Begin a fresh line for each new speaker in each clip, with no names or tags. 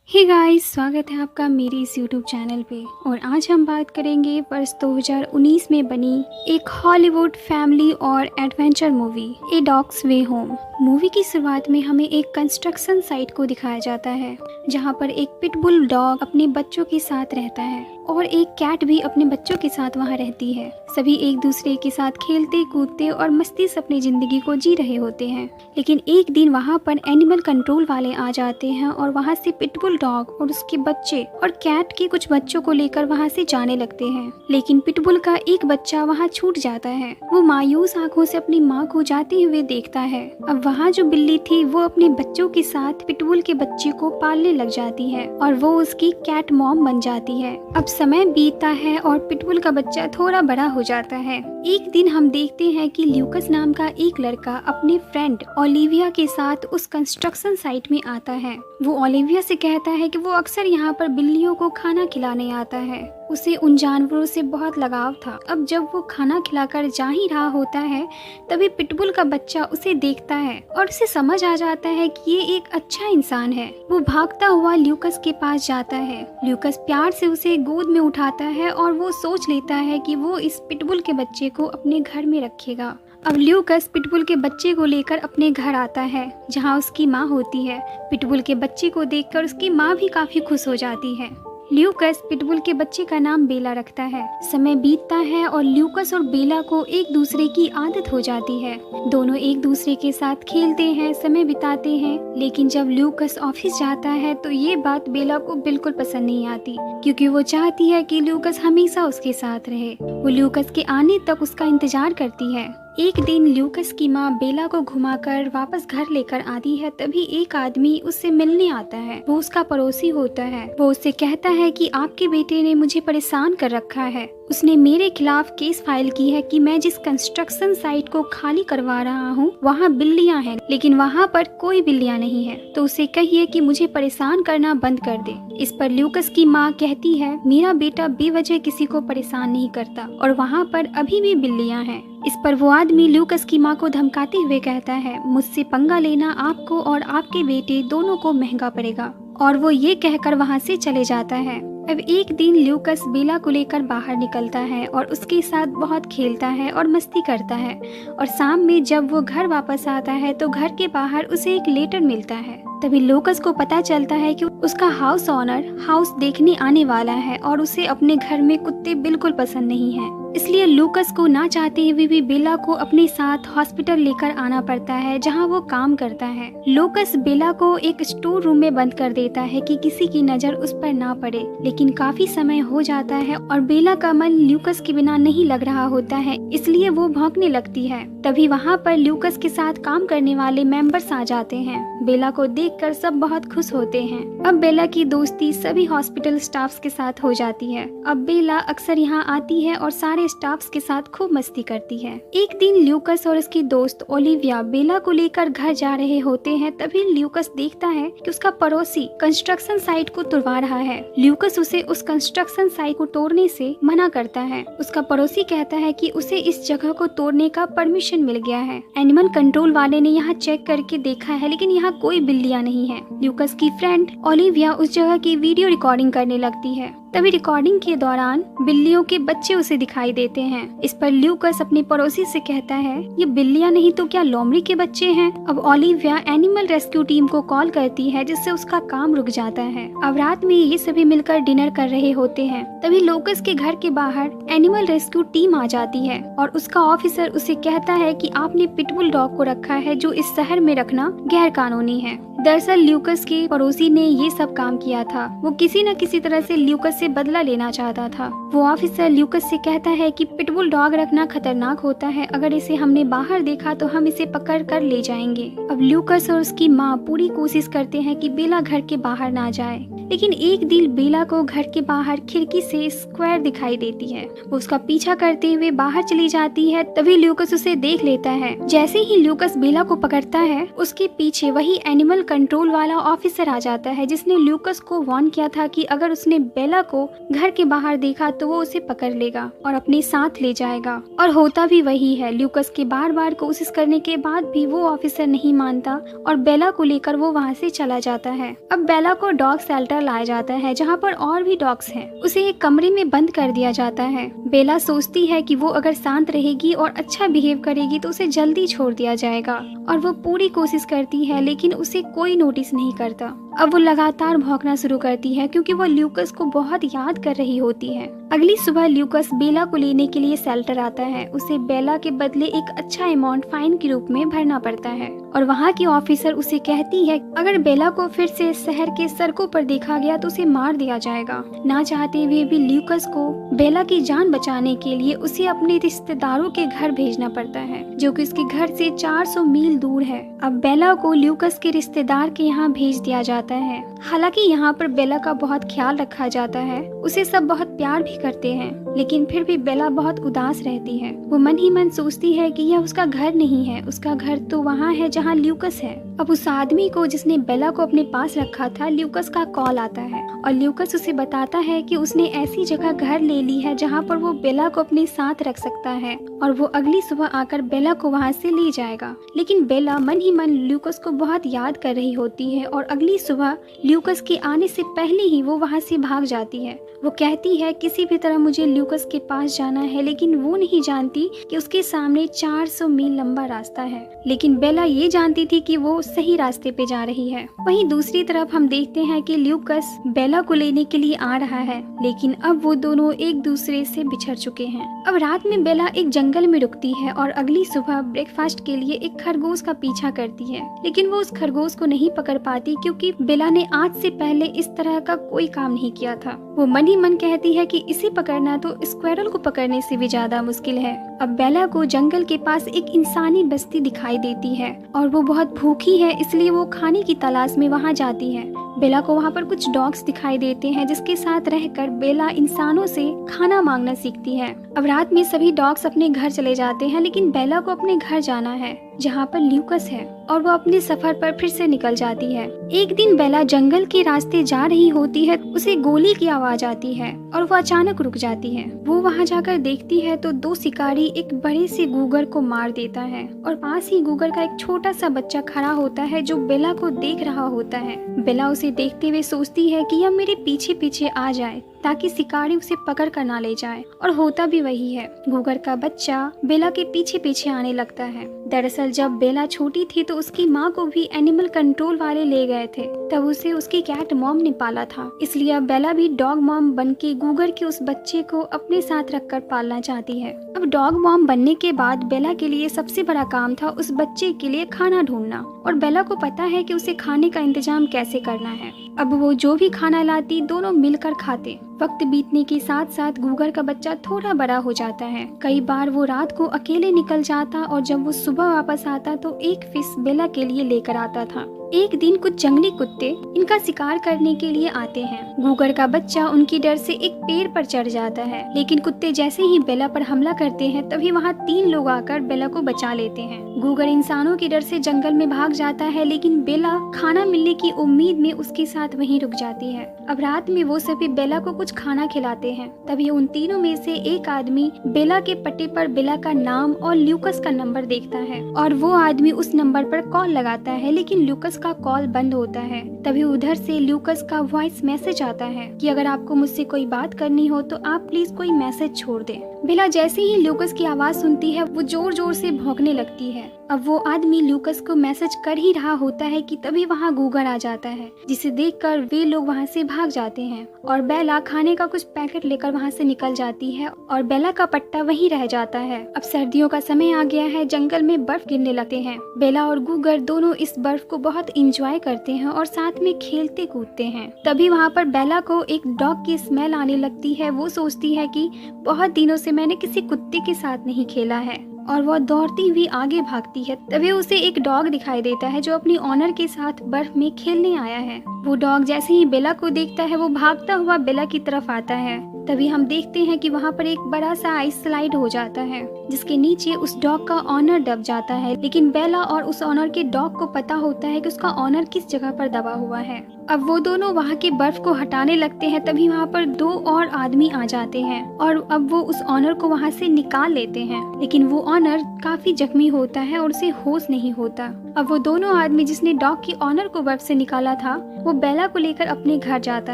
Hey guys, स्वागत है आपका मेरे इस यूट्यूब चैनल पे। और आज हम बात करेंगे वर्ष 2019 में बनी एक हॉलीवुड फैमिली और एडवेंचर मूवी ए डॉग्स वे होम। मूवी की शुरुआत में हमें एक कंस्ट्रक्शन साइट को दिखाया जाता है जहां पर एक पिटबुल डॉग अपने बच्चों के साथ रहता है और एक कैट भी अपने बच्चों के साथ वहां रहती है। सभी एक दूसरे के साथ खेलते कूदते और मस्ती से अपनी जिंदगी को जी रहे होते हैं। लेकिन एक दिन वहां पर एनिमल कंट्रोल वाले आ जाते हैं और वहां से पिटबुल डॉग और उसके बच्चे और कैट के कुछ बच्चों को लेकर वहां से जाने लगते हैं। लेकिन पिटबुल का एक बच्चा वहां छूट जाता है। वो मायूस आंखों से अपनी माँ को जाते हुए देखता है। अब वहाँ जो बिल्ली थी वो अपने बच्चों के साथ पिटबुल के बच्चे को पालने लग जाती है और वो उसकी कैट मॉम बन जाती है। अब समय बीतता है और पिटबुल का बच्चा थोड़ा बड़ा हो जाता है। एक दिन हम देखते हैं कि ल्यूकस नाम का एक लड़का अपने फ्रेंड ओलिविया के साथ उस कंस्ट्रक्शन साइट में आता है। वो ओलिविया से कहता है कि वो अक्सर यहाँ पर बिल्लियों को खाना खिलाने आता है। उसे उन जानवरों से बहुत लगाव था। अब जब वो खाना खिलाकर जा ही रहा होता है तभी पिटबुल का बच्चा उसे देखता है और उसे समझ आ जाता है कि ये एक अच्छा इंसान है। वो भागता हुआ ल्यूकस के पास जाता है। ल्यूकस प्यार से उसे गोद में उठाता है और वो सोच लेता है कि वो इस पिटबुल के बच्चे को अपने घर में रखेगा। अब ल्यूकस पिटबुल के बच्चे को लेकर अपने घर आता है जहाँ उसकी माँ होती है। पिटबुल के बच्चे को देखकर उसकी माँ भी काफी खुश हो जाती है। ल्यूकस पिटबुल के बच्चे का नाम बेला रखता है। समय बीतता है और ल्यूकस और बेला को एक दूसरे की आदत हो जाती है। दोनों एक दूसरे के साथ खेलते हैं, समय बिताते हैं। लेकिन जब ल्यूकस ऑफिस जाता है तो ये बात बेला को बिल्कुल पसंद नहीं आती, क्योंकि वो चाहती है कि ल्यूकस हमेशा उसके साथ रहे। वो ल्यूकस के आने तक उसका इंतजार करती है। एक दिन ल्यूकस की माँ बेला को घुमाकर वापस घर लेकर आती है। तभी एक आदमी उससे मिलने आता है। वो उसका पड़ोसी होता है। वो उससे कहता है कि आपके बेटे ने मुझे परेशान कर रखा है। उसने मेरे खिलाफ केस फाइल की है कि मैं जिस कंस्ट्रक्शन साइट को खाली करवा रहा हूँ वहाँ बिल्लियाँ हैं, लेकिन वहाँ पर कोई बिल्लियाँ नहीं है। तो उसे कहिए कि मुझे परेशान करना बंद कर दे। इस पर ल्यूकस की माँ कहती है, मेरा बेटा बेवजह किसी को परेशान नहीं करता और वहाँ पर अभी भी बिल्लियाँ हैं। इस पर वो आदमी ल्यूकस की माँ को धमकाते हुए कहता है, मुझसे पंगा लेना आपको और आपके बेटे दोनों को महंगा पड़ेगा। और वो ये कहकर वहाँ से चले जाता है। अब एक दिन ल्यूकस बेला को लेकर बाहर निकलता है और उसके साथ बहुत खेलता है और मस्ती करता है। और शाम में जब वो घर वापस आता है तो घर के बाहर उसे एक लेटर मिलता है। तभी ल्यूकस को पता चलता है कि उसका हाउस ऑनर हाउस देखने आने वाला है और उसे अपने घर में कुत्ते बिल्कुल पसंद नहीं है। इसलिए ल्यूकस को ना चाहते हुए भी बेला को अपने साथ हॉस्पिटल लेकर आना पड़ता है जहां वो काम करता है। ल्यूकस बेला को एक स्टोर रूम में बंद कर देता है कि किसी की नजर उस पर ना पड़े। लेकिन काफी समय हो जाता है और बेला का मन ल्यूकस के बिना नहीं लग रहा होता है, इसलिए वो भौंकने लगती है। तभी वहाँ पर ल्यूकस के साथ काम करने वाले मेंबर्स आ जाते हैं। बेला को देखकर सब बहुत खुश होते हैं। अब बेला की दोस्ती सभी हॉस्पिटल स्टाफ्स के साथ हो जाती है। अब बेला अक्सर यहाँ आती है और सारे स्टाफ्स के साथ खूब मस्ती करती है। एक दिन ल्यूकस और उसकी दोस्त ओलिविया बेला को लेकर घर जा रहे होते हैं। तभी ल्यूकस देखता है कि उसका पड़ोसी कंस्ट्रक्शन साइट को तुड़वा रहा है। ल्यूकस उसे उस कंस्ट्रक्शन साइट को तोड़ने से मना करता है। उसका पड़ोसी कहता है कि उसे इस जगह को तोड़ने का परमिशन मिल गया है। एनिमल कंट्रोल वाले ने यहाँ चेक करके देखा है, लेकिन यहाँ कोई बिल्लियाँ नहीं है। ल्यूकस की फ्रेंड ओलिविया उस जगह की वीडियो रिकॉर्डिंग करने लगती है। तभी रिकॉर्डिंग के दौरान बिल्लियों के बच्चे उसे दिखाई देते हैं। इस पर ल्यूकस अपने पड़ोसी से कहता है, ये बिल्लियां नहीं तो क्या लोमड़ी के बच्चे हैं। अब ओलिविया एनिमल रेस्क्यू टीम को कॉल करती है, जिससे उसका काम रुक जाता है। अब रात में ये सभी मिलकर डिनर कर रहे होते हैं। तभी ल्यूकस के घर के बाहर एनिमल रेस्क्यू टीम आ जाती है और उसका ऑफिसर उसे कहता है कि आपने पिटबुल डॉग को रखा है जो इस शहर में रखना गैर कानूनी है। दरअसल ल्यूकस के पड़ोसी ने ये सब काम किया था। वो किसी न किसी तरह से ल्यूकस से बदला लेना चाहता था। वो ऑफिसर ल्यूकस से कहता है कि पिटबुल डॉग रखना खतरनाक होता है। अगर इसे हमने बाहर देखा तो हम इसे पकड़ कर ले जाएंगे। अब ल्यूकस और उसकी माँ पूरी कोशिश करते हैं कि बेला घर के बाहर ना जाए, लेकिन एक दिन बेला को घर के बाहर खिड़की से स्क्वायर दिखाई देती है। वो उसका पीछा करते हुए बाहर चली जाती है। तभी ल्यूकस उसे देख लेता है। जैसे ही ल्यूकस बेला को पकड़ता है, उसके पीछे वही एनिमल कंट्रोल वाला ऑफिसर आ जाता है, जिसने ल्यूकस को वार्न किया था कि अगर उसने बेला को घर के बाहर देखा तो वो उसे पकड़ लेगा और अपने साथ ले जाएगा। और होता भी वही है। ल्यूकस के बार बार कोशिश करने के बाद भी वो ऑफिसर नहीं मानता और बेला को लेकर वो वहाँ से चला जाता है। अब बेला को डॉग शेल्टर शेल्टर लाया जाता है जहाँ पर और भी डॉग्स हैं। उसे एक कमरे में बंद कर दिया जाता है। बेला सोचती है कि वो अगर शांत रहेगी और अच्छा बिहेव करेगी तो उसे जल्दी छोड़ दिया जाएगा और वो पूरी कोशिश करती है, लेकिन उसे कोई नोटिस नहीं करता। अब वो लगातार भौंकना शुरू करती है क्योंकि वो ल्यूकस को बहुत याद कर रही होती है। अगली सुबह ल्यूकस बेला को लेने के लिए शेल्टर आता है। उसे बेला के बदले एक अच्छा अमाउंट फाइन के रूप में भरना पड़ता है और वहाँ की ऑफिसर उसे कहती है अगर बेला को फिर से शहर के सड़कों पर देखा गया तो उसे मार दिया जाएगा। ना चाहते हुए भी ल्यूकस को बेला की जान बचाने के लिए उसे अपने रिश्तेदारों के घर भेजना पड़ता है, जो कि उसके घर से 400 मील दूर है। अब बेला को ल्यूकस के रिश्तेदार के यहाँ भेज दिया जाता है। हालांकि यहाँ पर बेला का बहुत ख्याल रखा जाता है, उसे सब बहुत प्यार भी करते हैं, लेकिन फिर भी बेला बहुत उदास रहती है। वो मन ही मन सोचती है कि यह उसका घर नहीं है, उसका घर तो वहाँ है जहाँ ल्यूकस है। अब उस आदमी को जिसने बेला को अपने पास रखा था, ल्यूकस का कॉल आता है और ल्यूकस उसे बताता है कि उसने ऐसी जगह घर ले ली है जहाँ पर वो बेला को अपने साथ रख सकता है और वो अगली सुबह आकर बेला को वहाँ से ले जाएगा। लेकिन बेला मन ही मन ल्यूकस को बहुत याद कर रही होती है और अगली सुबह ल्यूकस के आने से पहले ही वो वहाँ से भाग जाती है। वो कहती है किसी भी तरह मुझे ल्यूकस के पास जाना है, लेकिन वो नहीं जानती कि उसके सामने 400 मील लंबा रास्ता है। लेकिन बेला ये जानती थी कि वो सही रास्ते पे जा रही है। वहीं दूसरी तरफ हम देखते हैं कि ल्यूकस बेला को लेने के लिए आ रहा है, लेकिन अब वो दोनों एक दूसरे से बिछड़ चुके हैं। अब रात में बेला एक जंगल में रुकती है और अगली सुबह ब्रेकफास्ट के लिए एक खरगोश का पीछा करती है, लेकिन वो उस खरगोश को नहीं पकड़ पाती क्योंकि बेला ने आज से पहले इस तरह का कोई काम नहीं किया था। वो मन ही मन कहती है कि इसे पकड़ना तो स्क्वायरल को पकड़ने से भी ज्यादा मुश्किल है। अब बेला को जंगल के पास एक इंसानी बस्ती दिखाई देती है और वो बहुत भूखी है, इसलिए वो खाने की तलाश में वहाँ जाती है। बेला को वहाँ पर कुछ डॉग्स दिखाई देते हैं जिसके साथ रहकर बेला इंसानों से खाना मांगना सीखती है। अब रात में सभी डॉग्स अपने घर चले जाते हैं, लेकिन बेला को अपने घर जाना है जहाँ पर ल्यूकस है और वो अपने सफर पर फिर से निकल जाती है। एक दिन बेला जंगल के रास्ते जा रही होती है, उसे गोली की आवाज आती है और वो अचानक रुक जाती है। वो वहाँ जाकर देखती है तो 2 शिकारी एक बड़े से गूगर को मार देता है और पास ही गूगर का एक छोटा सा बच्चा खड़ा होता है जो बेला को देख रहा होता है। बेला उसे देखते हुए सोचती है कि यह मेरे पीछे पीछे आ जाए ताकि शिकारी उसे पकड़ कर ना ले जाए, और होता भी वही है। गूगर का बच्चा बेला के पीछे पीछे आने लगता है। दरअसल जब बेला छोटी थी तो उसकी माँ को भी एनिमल कंट्रोल वाले ले गए थे, तब उसे उसकी कैट मॉम ने पाला था। इसलिए अब बेला भी डॉग मॉम बनके गूगर के उस बच्चे को अपने साथ रखकर पालना चाहती है। अब डॉग मॉम बनने के बाद बेला के लिए सबसे बड़ा काम था उस बच्चे के लिए खाना ढूंढना, और बेला को पता है कि उसे खाने का इंतजाम कैसे करना है। अब वो जो भी खाना लाती दोनों मिलकर खाते। वक्त बीतने के साथ साथ गूगर का बच्चा थोड़ा बड़ा हो जाता है। कई बार वो रात को अकेले निकल जाता और जब वो सुबह वापस आता तो एक फिश बेला के लिए लेकर आता था। एक दिन कुछ जंगली कुत्ते इनका शिकार करने के लिए आते हैं। गूगर का बच्चा उनकी डर से एक पेड़ पर चढ़ जाता है, लेकिन कुत्ते जैसे ही बेला पर हमला करते हैं तभी वहाँ 3 लोग आकर बेला को बचा लेते हैं। गूगर इंसानों के डर से जंगल में भाग जाता है, लेकिन बेला खाना मिलने की उम्मीद में उसके साथ वहीं रुक जाती है। अब रात में वो सभी बेला को कुछ खाना खिलाते हैं, तभी उन तीनों में से एक आदमी बेला के पट्टे पर बेला का नाम और ल्यूकस का नंबर देखता है और वो आदमी उस नंबर पर कॉल लगाता है, लेकिन ल्यूकस का कॉल बंद होता है। तभी उधर से ल्यूकस का वॉइस मैसेज आता है कि अगर आपको मुझसे कोई बात करनी हो तो आप प्लीज कोई मैसेज छोड़ दें। बेला जैसे ही ल्यूकस की आवाज सुनती है वो जोर जोर से भौंकने लगती है। अब वो आदमी ल्यूकस को मैसेज कर ही रहा होता है कि तभी वहाँ गूगर आ जाता है, जिसे देखकर वे लोग वहाँ से भाग जाते हैं और बेला खाने का कुछ पैकेट लेकर वहाँ से निकल जाती है और बेला का पट्टा वहीं रह जाता है। अब सर्दियों का समय आ गया है, जंगल में बर्फ गिरने लगते हैं। बेला और गूगर दोनों इस बर्फ को बहुत इंजॉय करते हैं और साथ में खेलते कूदते हैं। तभी वहाँ पर बेला को एक डॉग की स्मेल आने लगती है। वो सोचती है कि बहुत दिनों से मैंने किसी कुत्ते के साथ नहीं खेला है और वह दौड़ती हुई आगे भागती है। तभी उसे एक डॉग दिखाई देता है जो अपनी ऑनर के साथ बर्फ में खेलने आया है। वो डॉग जैसे ही बेला को देखता है वो भागता हुआ बेला की तरफ आता है। तभी हम देखते हैं कि वहाँ पर एक बड़ा सा आइस स्लाइड हो जाता है, जिसके नीचे उस डॉग का ऑनर दब जाता है, लेकिन बेला और उस ऑनर के डॉग को पता होता है कि उसका ऑनर किस जगह पर दबा हुआ है। अब वो दोनों वहाँ के बर्फ को हटाने लगते हैं, तभी वहाँ पर 2 और आदमी आ जाते हैं और अब वो उस ऑनर को वहाँ से निकाल लेते हैं। लेकिन वो ऑनर काफी जख्मी होता है और उसे होश नहीं होता। अब वो दोनों आदमी जिसने डॉग की ऑनर को बर्फ से निकाला था, वो बेला को लेकर अपने घर जाता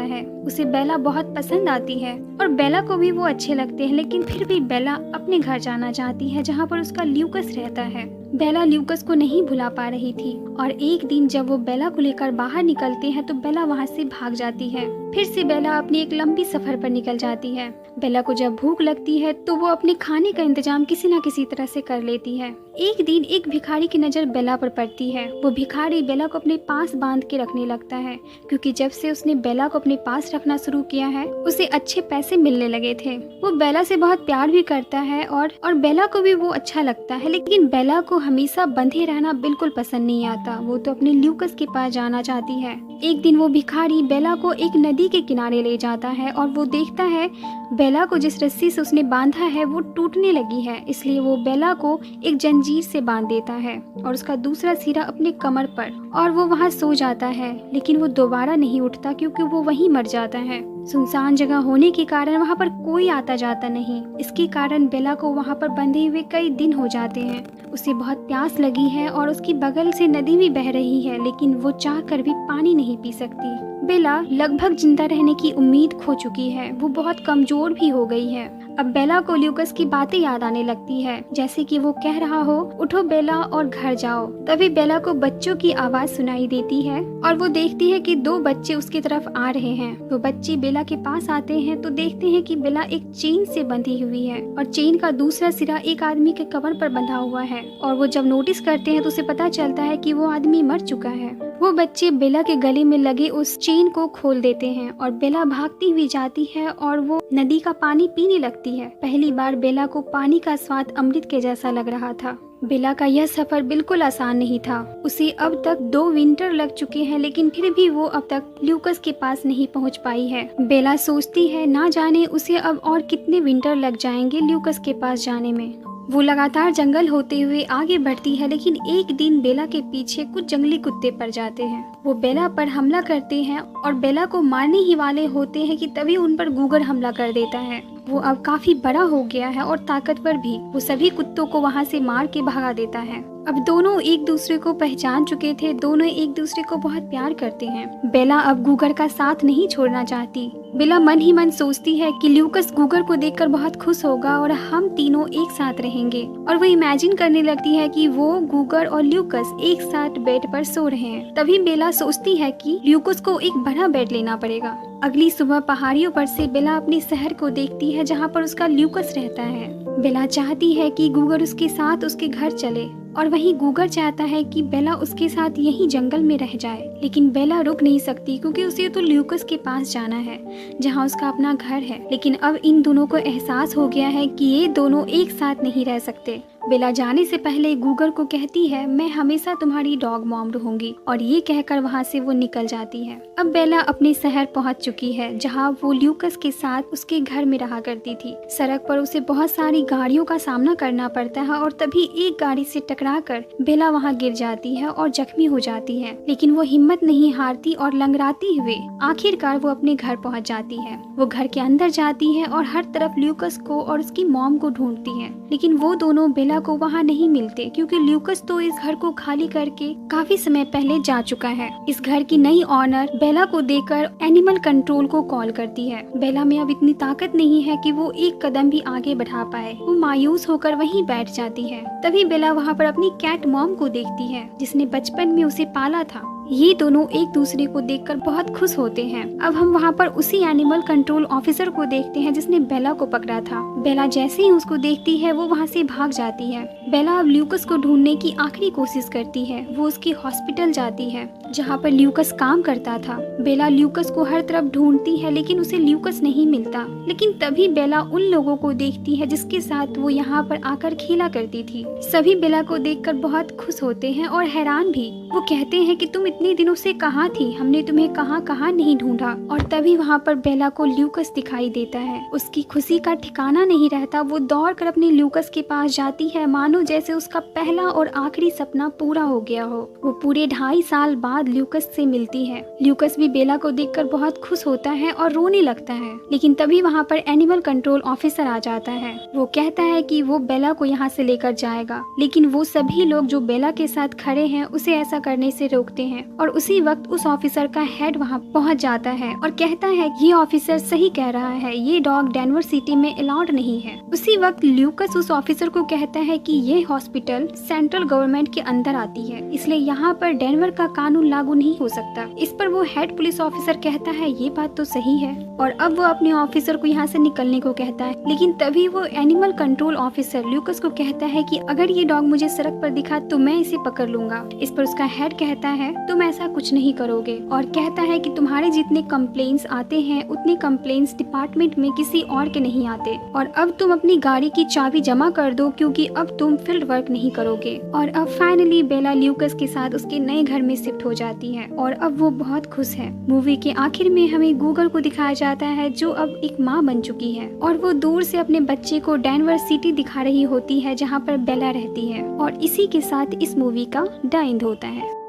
है। उसे बेला बहुत पसंद आती है और बेला को भी वो अच्छे लगते हैं, लेकिन फिर भी बेला अपने घर जाना चाहती है जहाँ पर उसका ल्यूकस रहता है। बेला ल्यूकस को नहीं भुला पा रही थी और एक दिन जब वो बेला को लेकर बाहर निकलते हैं तो बेला वहाँ से भाग जाती है। फिर से बेला अपनी एक लंबी सफर पर निकल जाती है। बेला को जब भूख लगती है तो वो अपने खाने का इंतजाम किसी न किसी तरह से कर लेती है। एक दिन एक भिखारी की नजर बेला पर पड़ती है। वो भिखारी बेला को अपने पास बांध के रखने लगता है, क्योंकि जब से उसने बेला को अपने पास रखना शुरू किया है उसे अच्छे पैसे मिलने लगे थे। वो बेला से बहुत प्यार भी करता है और बेला को भी वो अच्छा लगता है, लेकिन बेला को हमेशा बंधे रहना बिल्कुल पसंद नहीं आता। वो तो अपने ल्यूकस के पास जाना चाहती है। एक दिन वो भिखारी बेला को एक नदी के किनारे ले जाता है और वो देखता है बेला को जिस रस्सी से उसने बांधा है वो टूटने लगी है, इसलिए वो बेला को एक जंजीर से बांध देता है और उसका दूसरा सिरा अपने कमर पर, और वो वहाँ सो जाता है। लेकिन वो दोबारा नहीं उठता क्योंकि वो वहीं मर जाता है। सुनसान जगह होने के कारण वहाँ पर कोई आता जाता नहीं। इसके कारण बेला को वहाँ पर बंधे हुए कई दिन हो जाते हैं। उसे बहुत प्यास लगी है और उसकी बगल से नदी भी बह रही है, लेकिन वो चाहकर भी पानी नहीं पी सकती। बेला लगभग जिंदा रहने की उम्मीद खो चुकी है। वो बहुत कमजोर भी हो गई है। अब बेला को ल्यूकस की बातें याद आने लगती है, जैसे कि वो कह रहा हो, उठो बेला और घर जाओ। तभी बेला को बच्चों की आवाज सुनाई देती है और वो देखती है कि 2 बच्चे उसकी तरफ आ रहे हैं। वो बच्चे बेला के पास आते हैं तो देखते हैं कि बेला एक चेन से बंधी हुई है और चेन का दूसरा सिरा एक आदमी के कमर पर बंधा हुआ है। और वो जब नोटिस करते हैं तो उसे पता चलता है कि वो आदमी मर चुका है। वो बच्चे बेला के गले में लगे उस चेन को खोल देते हैं और बेला भागती हुई जाती है और वो नदी का पानी पीने लगती है। पहली बार बेला को पानी का स्वाद अमृत के जैसा लग रहा था। बेला का यह सफर बिल्कुल आसान नहीं था। उसे अब तक 2 विंटर लग चुके हैं, लेकिन फिर भी वो अब तक ल्यूकस के पास नहीं पहुंच पाई है। बेला सोचती है ना जाने उसे अब और कितने विंटर लग जाएंगे ल्यूकस के पास जाने में। वो लगातार जंगल होते हुए आगे बढ़ती है, लेकिन एक दिन बेला के पीछे कुछ जंगली कुत्ते पड़ जाते हैं। वो बेला पर हमला करते हैं और बेला को मारने ही वाले होते हैं कि तभी उन पर गूगर हमला कर देता है। वो अब काफी बड़ा हो गया है और ताकतवर भी। वो सभी कुत्तों को वहाँ से मार के भगा देता है। अब दोनों एक दूसरे को पहचान चुके थे। दोनों एक दूसरे को बहुत प्यार करते हैं। बेला अब गूगर का साथ नहीं छोड़ना चाहती। बेला मन ही मन सोचती है कि ल्यूकस गूगर को देखकर बहुत खुश होगा और हम तीनों एक साथ रहेंगे। और वो इमेजिन करने लगती है कि वो गूगर और ल्यूकस एक साथ बेड पर सो रहे हैं। तभी बेला सोचती है कि ल्यूकस को एक बड़ा बेड लेना पड़ेगा। अगली सुबह पहाड़ियों पर से बेला अपने शहर को देखती है जहाँ पर उसका ल्यूकस रहता है। बेला चाहती है कि गूगर उसके साथ उसके घर चले और वहीं गूगर चाहता है कि बेला उसके साथ यहीं जंगल में रह जाए, लेकिन बेला रुक नहीं सकती क्योंकि उसे तो ल्यूकस के पास जाना है जहां उसका अपना घर है। लेकिन अब इन दोनों को एहसास हो गया है कि ये दोनों एक साथ नहीं रह सकते। बेला जाने से पहले गूगर को कहती है, मैं हमेशा तुम्हारी डॉग मॉम रहूंगी, और ये कहकर वहाँ से वो निकल जाती है। अब बेला अपने शहर पहुँच चुकी है जहाँ वो ल्यूकस के साथ उसके घर में रहा करती थी। सड़क पर उसे बहुत सारी गाड़ियों का सामना करना पड़ता है और तभी एक गाड़ी से टकराकर बेला वहाँ गिर जाती है और जख्मी हो जाती है। लेकिन वो हिम्मत नहीं हारती और लंगड़ाती हुए आखिरकार वो अपने घर पहुँच जाती है। वो घर के अंदर जाती है और हर तरफ ल्यूकस को और उसकी मॉम को ढूंढती है, लेकिन वो दोनों बेला को वहाँ नहीं मिलते क्योंकि ल्यूकस तो इस घर को खाली करके काफी समय पहले जा चुका है। इस घर की नई ऑनर बेला को देखकर एनिमल कंट्रोल को कॉल करती है। बेला में अब इतनी ताकत नहीं है कि वो एक कदम भी आगे बढ़ा पाए। वो मायूस होकर वहीं बैठ जाती है। तभी बेला वहाँ पर अपनी कैट मॉम को देखती है जिसने बचपन में उसे पाला था। ये दोनों एक दूसरे को देखकर बहुत खुश होते हैं। अब हम वहाँ पर उसी एनिमल कंट्रोल ऑफिसर को देखते हैं जिसने बेला को पकड़ा था। बेला जैसे ही उसको देखती है वो वहाँ से भाग जाती है। बेला अब ल्यूकस को ढूंढने की आखिरी कोशिश करती है। वो उसके हॉस्पिटल जाती है जहाँ पर ल्यूकस काम करता था। बेला ल्यूकस को हर तरफ ढूंढती है लेकिन उसे ल्यूकस नहीं मिलता। लेकिन तभी बेला उन लोगों को देखती है जिसके साथ वो यहाँ पर आकर खेला करती थी। सभी बेला को देखकर बहुत खुश होते हैं और हैरान भी। वो कहते हैं कि तुम इतने दिनों से कहाँ थी, हमने तुम्हें कहाँ कहाँ नहीं ढूंढा। और तभी वहाँ पर बेला को ल्यूकस दिखाई देता है। उसकी खुशी का ठिकाना नहीं रहता। वो दौड़ कर अपने ल्यूकस के पास जाती है, मानो जैसे उसका पहला और आखिरी सपना पूरा हो गया हो। वो पूरे 2.5 साल बाद ल्यूकस से मिलती है। ल्यूकस भी बेला को देखकर बहुत खुश होता है और रोने लगता है। लेकिन तभी वहाँ पर एनिमल कंट्रोल ऑफिसर आ जाता है। वो कहता है कि वो बेला को यहाँ से लेकर जाएगा, लेकिन वो सभी लोग जो बेला के साथ खड़े हैं उसे ऐसा करने से रोकते हैं। और उसी वक्त उस ऑफिसर का हेड वहाँ पहुँच जाता है और कहता है ये ऑफिसर सही कह रहा है, ये डॉग डेनवर सिटी में अलाउड नहीं है। उसी वक्त ल्यूकस उस ऑफिसर को कहता है कि ये हॉस्पिटल सेंट्रल गवर्नमेंट के अंदर आती है, इसलिए यहाँ पर डेनवर का कानून लागू नहीं हो सकता। इस पर वो हेड पुलिस ऑफिसर कहता है ये बात तो सही है, और अब वो अपने ऑफिसर को यहाँ से निकलने को कहता है। लेकिन तभी वो एनिमल कंट्रोल ऑफिसर ल्यूकस को कहता है कि अगर ये डॉग मुझे सड़क पर दिखा तो मैं इसे पकड़ लूंगा। इस पर उसका हेड कहता है तुम ऐसा कुछ नहीं करोगे, और कहता है कि तुम्हारे जितने कंप्लेंट्स आते हैं उतने कंप्लेंट्स डिपार्टमेंट में किसी और के नहीं आते, और अब तुम अपनी गाड़ी की चाबी जमा कर दो क्योंकि अब तुम फील्ड वर्क नहीं करोगे। और अब फाइनली बेला ल्यूकस के साथ उसके नए घर में शिफ्ट हो जाती है और अब वो बहुत खुश है। मूवी के आखिर में हमें गूगल को दिखाया जाता है जो अब एक माँ बन चुकी है, और वो दूर से अपने बच्चे को डेनवर सिटी दिखा रही होती है जहाँ पर बेला रहती है। और इसी के साथ इस मूवी का द एंड होता है।